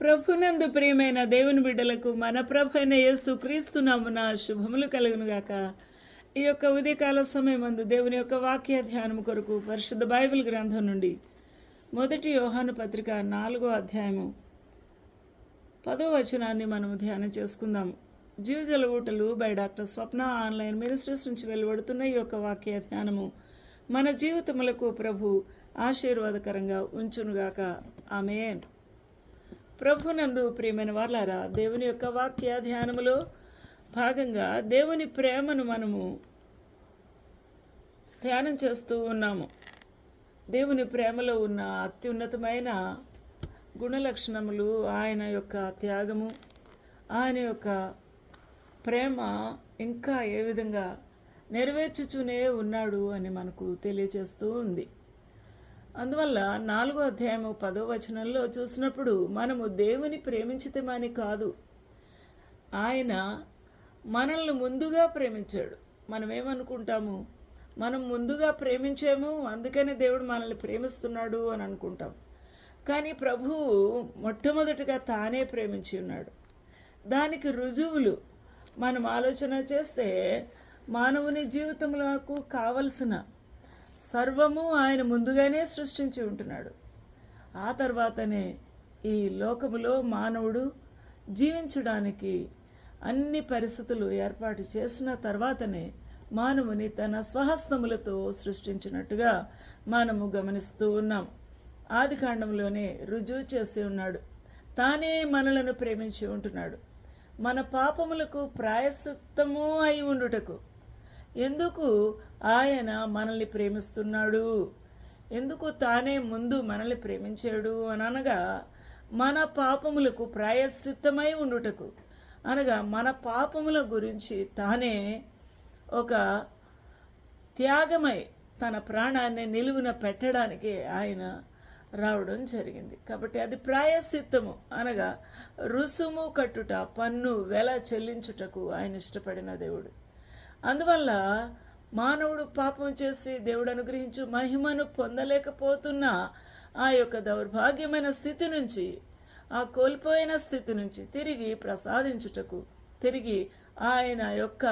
ప్రభునందు ప్రియమైన దేవుని బిడ్డలకు మన ప్రభు అయిన యేసు క్రీస్తు నామమున శుభములు కలుగునుగాక. ఈ యొక్క ఉదయకాల సమయమందు దేవుని యొక్క వాక్య ధ్యానం కొరకు పరిశుద్ధ బైబిల్ గ్రంథం నుండి మొదటి యోహాను పత్రిక 4వ అధ్యాయము 10వ వచనాన్ని మనము ధ్యానం చేసుకుందాం. జీవజల ఊటలు by doctor Swapna online ministries నుంచి వెలువడుతున్న ఈ యొక్క వాక్య ధ్యానము మన జీవితములకు ప్రభు ఆశీర్వాదకరంగా ఉంచునుగాక. ఆమేన్. ప్రభునందు ప్రియమైన వాళ్ళారా, దేవుని యొక్క వాక్య ధ్యానములో భాగంగా దేవుని ప్రేమను మనము ధ్యానం చేస్తూ ఉన్నాము. దేవుని ప్రేమలో ఉన్న అత్యున్నతమైన గుణలక్షణములు, ఆయన యొక్క త్యాగము, ఆయన యొక్క ప్రేమ ఇంకా ఏ విధంగా నెరవేర్చుతూనే ఉన్నాడు అని మనకు తెలియజేస్తూ ఉంది. అందువల్ల 4వ అధ్యాయము 10వ వచనంలో చూసినప్పుడు మనము దేవుని ప్రేమించితమని కాదు, ఆయన మనల్ని ముందుగా ప్రేమించాడు. మనం ఏమనుకుంటాము, మనం ముందుగా ప్రేమించాము అందుకని దేవుడు మనల్ని ప్రేమిస్తున్నాడు అని అనుకుంటాం. కానీ ప్రభువు మొట్టమొదటిగా తానే ప్రేమించి ఉన్నాడు. దానికి రుజువులు మనం ఆలోచన చేస్తే మానవుని జీవితంలోకి కావలసిన సర్వము ఆయన ముందుగానే సృష్టించి ఉంటున్నాడు. ఆ తర్వాతనే ఈ లోకములో మానవుడు జీవించడానికి అన్ని పరిస్థితులు ఏర్పాటు చేసిన తర్వాతనే మానవుని తన స్వహస్తములతో సృష్టించినట్టుగా మనము గమనిస్తూ ఉన్నాం. ఆదికాండంలోనే రుజువు చేసి ఉన్నాడు. తానే మనలను ప్రేమించి ఉంటున్నాడు. మన పాపములకు ప్రాయశ్చిత్తము అయి ఉండుటకు ఎందుకు ఆయన మనల్ని ప్రేమిస్తున్నాడు, ఎందుకు తానే ముందు మనల్ని ప్రేమించాడు అని అనగా, మన పాపములకు ప్రాయశ్చిత్తమై ఉండుటకు, అనగా మన పాపముల గురించి తానే ఒక త్యాగమై తన ప్రాణాన్ని నిలువున పెట్టడానికి ఆయన రావడం జరిగింది. కాబట్టి అది ప్రాయశ్చిత్తము, అనగా రుసుము కట్టుట, పన్ను వెల చెల్లించుటకు ఆయన ఇష్టపడిన దేవుడు. అందువల్ల మానవుడు పాపం చేసి దేవుడు అనుగ్రహించు మహిమను పొందలేకపోతున్న ఆ యొక్క దౌర్భాగ్యమైన స్థితి నుంచి, ఆ కోల్పోయిన స్థితి నుంచి తిరిగి ప్రసాదించుటకు, తిరిగి ఆయన యొక్క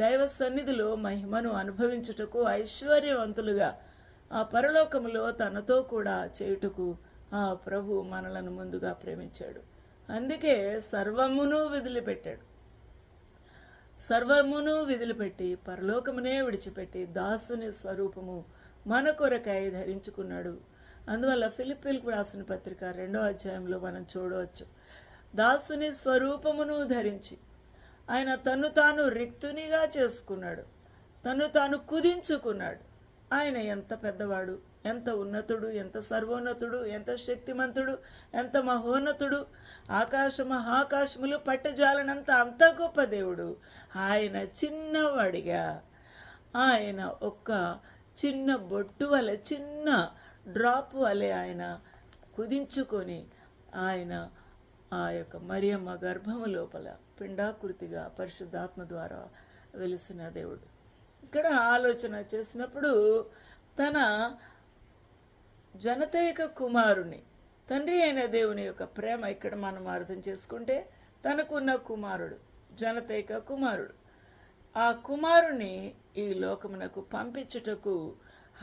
దైవ సన్నిధిలో మహిమను అనుభవించుటకు, ఐశ్వర్యవంతులుగా ఆ పరలోకములో తనతో కూడా చేయుటకు ఆ ప్రభు మనలను ముందుగా ప్రేమించాడు. అందుకే సర్వమును వదిలిపెట్టి పరలోకమునే విడిచిపెట్టి దాసుని స్వరూపము మన కొరకై ధరించుకున్నాడు. అందువల్ల ఫిలిప్పీలకు రాసిన పత్రిక 2వ అధ్యాయంలో మనం చూడవచ్చు, దాసుని స్వరూపమును ధరించి ఆయన తను తాను రిక్తునిగా చేసుకున్నాడు, తను తాను కుదించుకున్నాడు. ఆయన ఎంత పెద్దవాడు, ఎంత ఉన్నతుడు, ఎంత సర్వోన్నతుడు, ఎంత శక్తిమంతుడు, ఎంత మహోన్నతుడు, ఆకాశ మహాకాశములు పట్టజాలనంత అంత గొప్ప దేవుడు. ఆయన చిన్నవాడిగా, ఆయన ఒక్క చిన్న బొట్టు వలె, చిన్న డ్రాప్ వలె ఆయన కుదించుకొని ఆయన ఆ యొక్క మరియమ్మ గర్భము లోపల పిండాకృతిగా పరిశుద్ధాత్మ ద్వారా వెలిసిన దేవుడు. ఇక్కడ ఆలోచన చేసినప్పుడు తన జనతైక కుమారుని, తండ్రి అయిన దేవుని యొక్క ప్రేమ ఇక్కడ మనం అర్థం చేసుకుంటే, తనకున్న కుమారుడు జనతైక కుమారుడు, ఆ కుమారుని ఈ లోకమునకు పంపించుటకు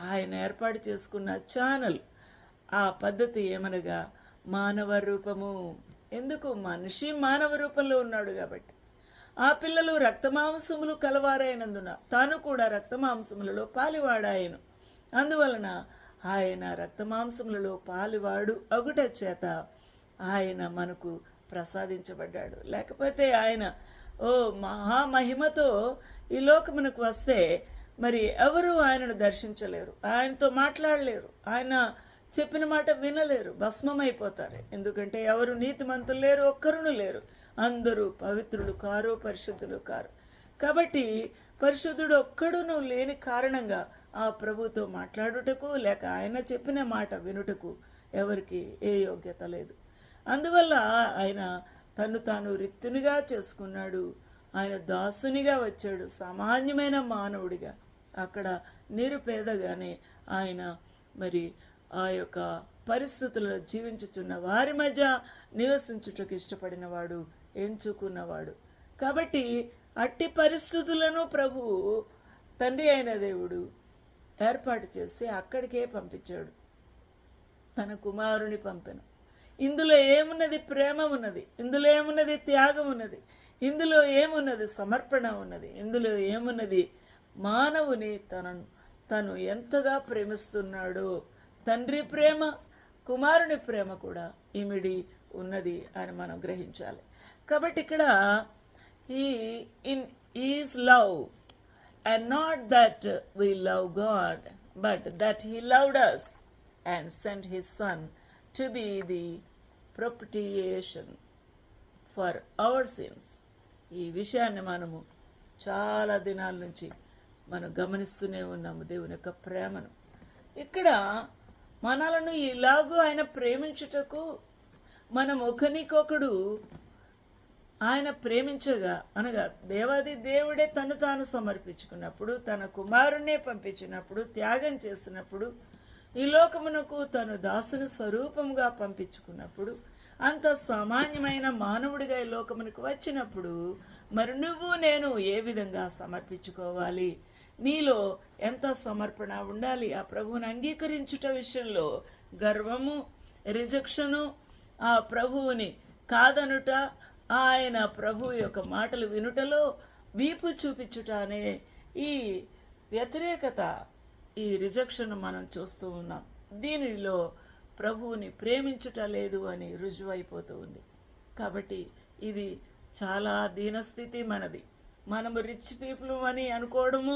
ఆయన ఏర్పాటు చేసుకున్న ఛానల్, ఆ పద్ధతి ఏమనగా మానవ రూపము. ఎందుకు? మనిషి మానవ రూపంలో ఉన్నాడు కాబట్టి. ఆ పిల్లలు రక్తమాంసములు కలవారైనందున తాను కూడా రక్తమాంసములలో పాలివాడాయను. అందువలన ఆయన రక్తమాంసములలో పాలివాడు అగుట చేత ఆయన మనకు ప్రసాదించబడ్డాడు. లేకపోతే ఆయన మహామహిమతో ఈ లోకమునకు వస్తే మరి ఎవరు ఆయనను దర్శించలేరు, ఆయనతో మాట్లాడలేరు, ఆయన చెప్పిన మాట వినలేరు, భస్మమైపోతారు. ఎందుకంటే ఎవరు నీతిమంతులు లేరు, ఒక్కరును లేరు, అందరూ పవిత్రులు కారు, పరిశుద్ధులు కారు. కాబట్టి పరిశుద్ధుడు ఒక్కడును లేని కారణంగా ఆ ప్రభుతో మాట్లాడుటకు, లేక ఆయన చెప్పిన మాట వినుటకు ఎవరికి ఏ యోగ్యత లేదు. అందువల్ల ఆయన తను తాను రిక్తునిగా చేసుకున్నాడు. ఆయన దాసునిగా వచ్చాడు, సామాన్యమైన మానవుడిగా. అక్కడ నిరుపేదగానే ఆయన మరి ఆ యొక్క పరిస్థితుల్లో జీవించుచున్న వారి మధ్య నివసించుటకు ఇష్టపడినవాడు, ఎంచుకున్నవాడు. కాబట్టి అట్టి పరిస్థితులను ప్రభువు తండ్రి అయిన దేవుడు ఏర్పాటు చేసి అక్కడికే పంపించాడు. తన కుమారుని పంపెను. ఇందులో ఏమున్నది? ప్రేమ ఉన్నది. ఇందులో ఏమున్నది? త్యాగం ఉన్నది. ఇందులో ఏమున్నది? సమర్పణ ఉన్నది. ఇందులో ఏమున్నది? మానవుని తను ఎంతగా ప్రేమిస్తున్నాడో తండ్రి ప్రేమ, కుమారుని ప్రేమ కూడా ఇమిడి ఉన్నది అని మనం గ్రహించాలి. కాబట్టి ఇక్కడ is love, and not that we love God, but that he loved us and sent his son to be the propitiation for our sins. ఈ విషయాన్ని మనము చాలా దినాల నుంచి మనం గమనిస్తూనే ఉన్నాము, దేవుని యొక్క ప్రేమను. ఇక్కడ మనలను ఇలాగూ ఆయన ప్రేమించుటకు మనం ఒకరికొకడు ఆయన ప్రేమించగా, అనగా దేవాది దేవుడే తను తాను సమర్పించుకున్నప్పుడు, తన కుమారుణ్ణే పంపించినప్పుడు, త్యాగం చేసినప్పుడు, ఈ లోకమునకు తను దాసుని స్వరూపముగా పంపించుకున్నప్పుడు, అంత సామాన్యమైన మానవుడిగా ఈ లోకమునకు వచ్చినప్పుడు మరి నువ్వు నేను ఏ విధంగా సమర్పించుకోవాలి? నీలో ఎంత సమర్పణ ఉండాలి? ఆ ప్రభువుని అంగీకరించుట విషయంలో గర్వము, రిజెక్షను, ఆ ప్రభువుని కాదనుట, ఆయన ప్రభువు యొక్క మాటలు వినుటలో వీపు చూపించుట అనే ఈ వ్యతిరేకత, ఈ రిజెక్షన్ మనం చూస్తూ ఉన్నాం. దీనిలో ప్రభువుని ప్రేమించుట లేదు అని రుజువైపోతూ ఉంది. కాబట్టి ఇది చాలా దీనస్థితి మనది. మనము రిచ్ పీపుల్ అని అనుకోవడము,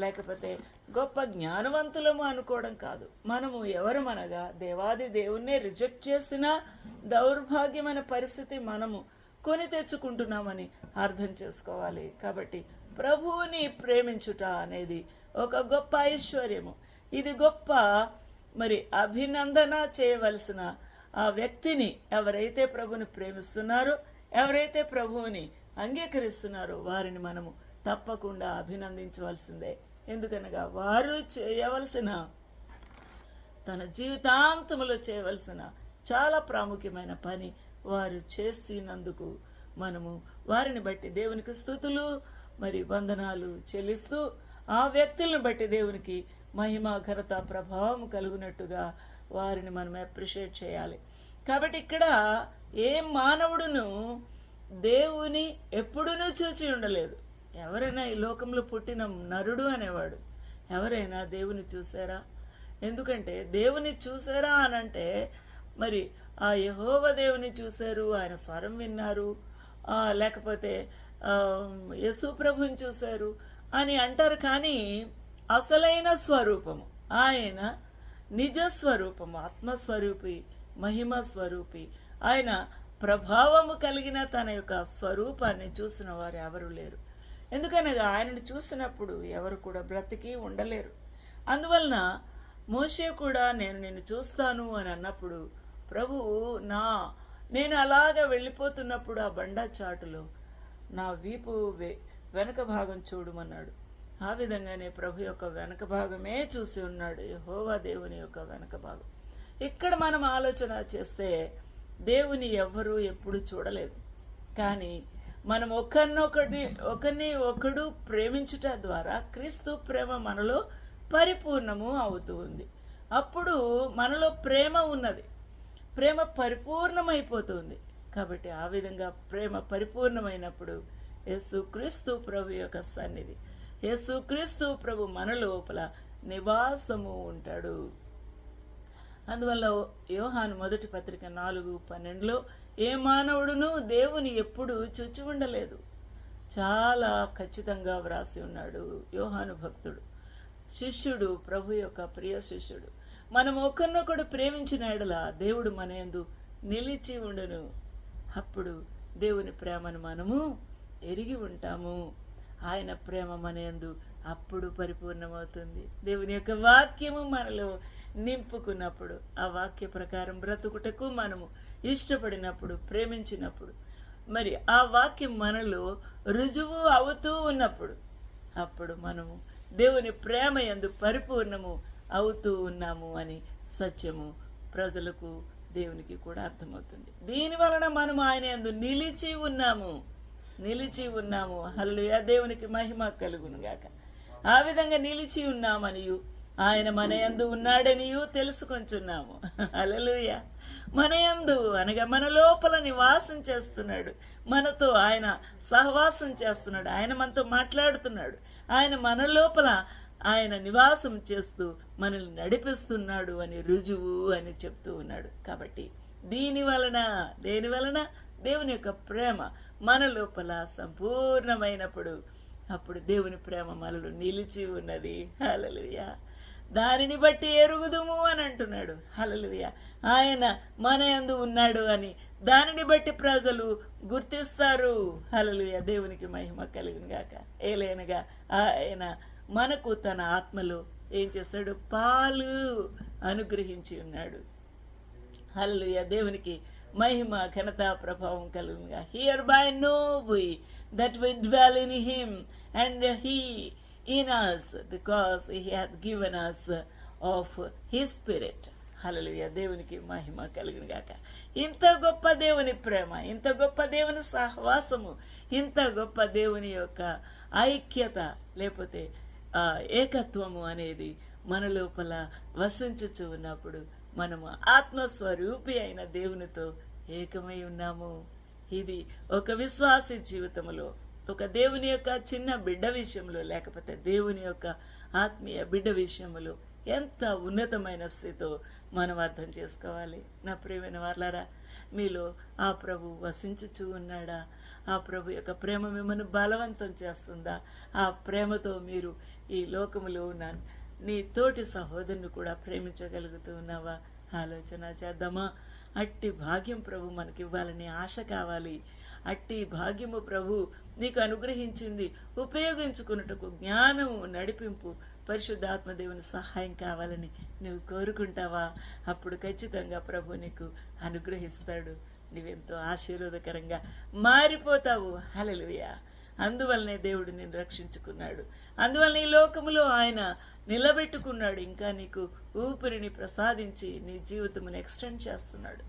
లేకపోతే గొప్ప జ్ఞానవంతులము అనుకోవడం కాదు. మనము ఎవరమనగా దేవాది దేవుణ్ణే రిజెక్ట్ చేసిన దౌర్భాగ్యమైన పరిస్థితి మనము కొని తెచ్చుకుంటున్నామని అర్థం చేసుకోవాలి. కాబట్టి ప్రభువుని ప్రేమించుట అనేది ఒక గొప్ప ఐశ్వర్యము. ఇది గొప్ప అభినందన చేయవలసిన ఆ వ్యక్తిని, ఎవరైతే ప్రభువుని ప్రేమిస్తున్నారో, ఎవరైతే ప్రభువుని అంగీకరిస్తున్నారో వారిని మనము తప్పకుండా అభినందించవలసిందే. ఎందుకనగా వారు చేయవలసిన, తన జీవితాంతములో చేయవలసిన చాలా ప్రాముఖ్యమైన పని వారు చేస్తున్నందుకు మనము వారిని బట్టి దేవునికి స్తుతులు వందనాలు చెల్లిస్తూ, ఆ వ్యక్తులను బట్టి దేవునికి మహిమ, ఘనత, ప్రభావం కలుగునట్టుగా వారిని మనం అప్రిషియేట్ చేయాలి. కాబట్టి ఇక్కడ ఏ మానవుడును దేవుని ఎప్పుడునూ చూచి ఉండలేదు. ఎవరైనా ఈ లోకంలో పుట్టిన నరుడు అనేవాడు ఎవరైనా దేవుని చూసారా? ఎందుకంటే దేవుని చూసారా అనంటే ఆ యెహోవా దేవుని చూశారు, ఆయన స్వరం విన్నారు, లేకపోతే యేసు ప్రభుని చూశారు అని అంటారు. కానీ అసలైన స్వరూపము, ఆయన నిజ స్వరూపము, ఆత్మస్వరూపి, మహిమ స్వరూపి, ఆయన ప్రభావము కలిగిన తన యొక్క స్వరూపాన్ని చూసిన వారు ఎవరు లేరు. ఎందుకనగా ఆయనను చూసినప్పుడు ఎవరు కూడా బ్రతికి ఉండలేరు. అందువలన మోషే కూడా నేను నిన్ను చూస్తాను అని అన్నప్పుడు ప్రభువు నేను అలాగా వెళ్ళిపోతున్నప్పుడు ఆ బండ చాటులో నా వీపు వెనక భాగం చూడమన్నాడు. ఆ విధంగానే ప్రభు యొక్క వెనక భాగమే చూసి ఉన్నాడు, యెహోవా దేవుని యొక్క వెనక భాగం. ఇక్కడ మనం ఆలోచన చేస్తే దేవుని ఎవ్వరూ ఎప్పుడు చూడలేదు. కానీ మనం ఒకరిని ఒకడు ప్రేమించుట ద్వారా క్రీస్తు ప్రేమ మనలో పరిపూర్ణము అవుతూ ఉంది. అప్పుడు మనలో ప్రేమ ఉన్నది, ప్రేమ పరిపూర్ణమైపోతుంది. కాబట్టి ఆ విధంగా ప్రేమ పరిపూర్ణమైనప్పుడు యేసుక్రీస్తు ప్రభు యొక్క సన్నిధి, యేసుక్రీస్తు ప్రభు మన లోపల నివాసము ఉంటాడు. అందువల్ల యోహాను మొదటి పత్రిక 4:12 ఏ మానవుడును దేవుని ఎప్పుడు చూచి ఉండలేదు. చాలా ఖచ్చితంగా వ్రాసి ఉన్నాడు యోహాను భక్తుడు, శిష్యుడు, ప్రభు యొక్క ప్రియ శిష్యుడు. మనం ఒకరినొకడు ప్రేమించిన ఎడల దేవుడు మన యందు నిలిచి ఉండును. అప్పుడు దేవుని ప్రేమను మనము ఎరిగి ఉంటాము. ఆయన ప్రేమ మన యందు అప్పుడు పరిపూర్ణమవుతుంది. దేవుని యొక్క వాక్యము మనలో నింపుకున్నప్పుడు, ఆ వాక్య ప్రకారం బ్రతుకుటకు మనము ఇష్టపడినప్పుడు, ప్రేమించినప్పుడు, ఆ వాక్యం మనలో రుజువు అవుతూ ఉన్నప్పుడు, అప్పుడు మనము దేవుని ప్రేమ యందు పరిపూర్ణము అవుతూ ఉన్నాము అని సత్యము ప్రజలకు దేవునికి కూడా అర్థమవుతుంది. దీని వలన మనం ఆయన యందు నిలిచి ఉన్నాము. హల్లెలూయా, దేవునికి మహిమ కలుగును గాక. ఆ విధంగా నిలిచి ఉన్నామనియు ఆయన మన యందు ఉన్నాడనియు తెలుసుకొంచున్నాము. హల్లెలూయా, మన యందు అనగా మన లోపల నివాసం చేస్తున్నాడు. మనతో ఆయన సహవాసం చేస్తున్నాడు. ఆయన మనతో మాట్లాడుతున్నాడు. ఆయన మన లోపల ఆయన నివాసం చేస్తూ మనల్ని నడిపిస్తున్నాడు అని రుజువు అని చెప్తూ ఉన్నాడు. కాబట్టి దేని వలన దేవుని యొక్క ప్రేమ మన లోపల సంపూర్ణమైనప్పుడు అప్పుడు దేవుని ప్రేమ మనలో నిలిచి ఉన్నది. హల్లెలూయా, దానిని బట్టి ఎరుగుదుము అని అంటున్నాడు. హల్లెలూయా, ఆయన మన యందు ఉన్నాడు అని దానిని బట్టి ప్రజలు గుర్తిస్తారు. హల్లెలూయా, దేవునికి మహిమ కలుగును గాక. ఏలైనగా ఆయన మనకు తన ఆత్మలో ఏం చేస్తాడు? పాలు అనుగ్రహించి ఉన్నాడు. హల్లెలూయా, దేవునికి మహిమ ఘనత ప్రభావం కలుగునుగా. Hereby know we that we dwell in him and he in us because he hath given us of his spirit. Hallelujah, దేవునికి మహిమ కలుగును గాక. ఇంత గొప్ప దేవుని ప్రేమ, ఇంత గొప్ప దేవుని సహవాసము, ఇంత గొప్ప దేవుని యొక్క ఐక్యత లేకపోతే ఏకత్వము అనేది మన లోపల వసించుచు ఉన్నప్పుడు మనము ఆత్మస్వరూపి అయిన దేవునితో ఏకమై ఉన్నాము. ఇది ఒక విశ్వాసి జీవితంలో, ఒక దేవుని యొక్క చిన్న బిడ్డ విషయంలో, లేకపోతే దేవుని యొక్క ఆత్మీయ బిడ్డ విషయంలో ఎంత ఉన్నతమైన స్థితితో మనం అర్థం చేసుకోవాలి. నా ప్రియమైన వాళ్ళారా, మీలో ఆ ప్రభు వసించుచూ ఉన్నాడా? ఆ ప్రభు యొక్క ప్రేమ మిమ్మల్ని బలవంతం చేస్తుందా? ఆ ప్రేమతో మీరు ఈ లోకములో ఉన్న నీ తోటి సహోదరుని కూడా ప్రేమించగలుగుతూ ఉన్నావా? ఆలోచన చేద్దామా? అట్టి భాగ్యం ప్రభు మనకి ఇవ్వాలని ఆశ కావాలి. అట్టి భాగ్యము ప్రభు నీకు అనుగ్రహించింది. ఉపయోగించుకున్నట్టుకు జ్ఞానము, నడిపింపు, పరిశుద్ధాత్మదేవుని సహాయం కావాలని నువ్వు కోరుకుంటావా? అప్పుడు ఖచ్చితంగా ప్రభు నీకు అనుగ్రహిస్తాడు. నువ్వెంతో ఆశీర్వాదకరంగా మారిపోతావు. హల్లెలూయా, అందువల్లనే దేవుడు నిన్ను రక్షించుకున్నాడు. అందువల్ల ఈ లోకములో ఆయన నిలబెట్టుకున్నాడు. ఇంకా నీకు ఊపిరిని ప్రసాదించి నీ జీవితమును ఎక్స్టెండ్ చేస్తున్నాడు.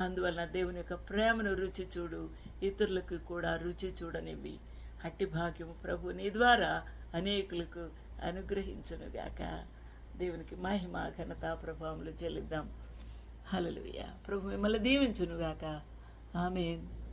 అందువలన దేవుని యొక్క ప్రేమను రుచి చూడు, ఇతరులకు కూడా రుచి చూడనివ్వి. అట్టి భాగ్యము ప్రభు నీ ద్వారా అనేకులకు అనుగ్రహించునుగాక. దేవునికి మహిమ ఘనత ప్రభావములు చెల్లిద్దాం. హల్లెలూయా, ప్రభు మిమ్మల్ని దీవించునుగాక. ఆమేన్.